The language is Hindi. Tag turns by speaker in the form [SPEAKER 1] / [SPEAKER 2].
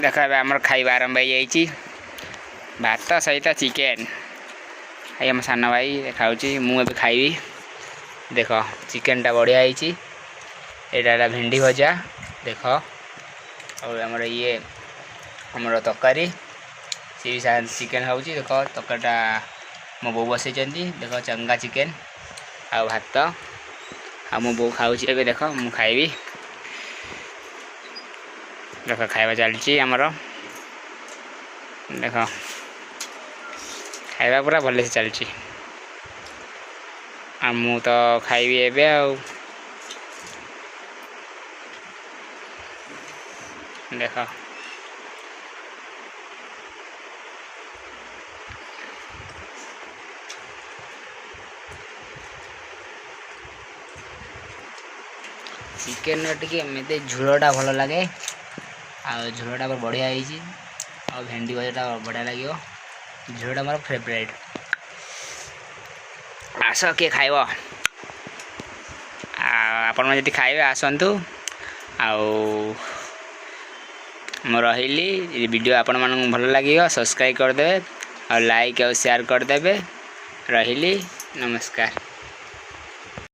[SPEAKER 1] देख आम खाଇବା आरंभ हो भात सहित चिकेन आई आम सान भाई खाऊँ मुझे खाइबी देख चिकेन टा बढ़िया यहाँ भेंडी भजा देख और आमर ये आमर तरकारी सी भी चिकेन हो देख तरकारीटा मो बो बसई देख चंगा चिकेन आ भात आ मो बो खाऊँ देख मु खाइबी देख खाଇବା चलती आमर देख खाଇବା पूरा भले से चलती आ मु तो खाइबी एबे देख चिकेन टे एमती झोलटा भल लगे झोलटा बढ़िया आ भेंडी भजाटा बढ़िया लगे झोलटा मोर फेवरेट आस किए खाइब आपण जी खाइबे आसतु रही वीडियो आपण मानक भल लगे सब्सक्राइब करदे और लाइक और शेयर करदे रही नमस्कार।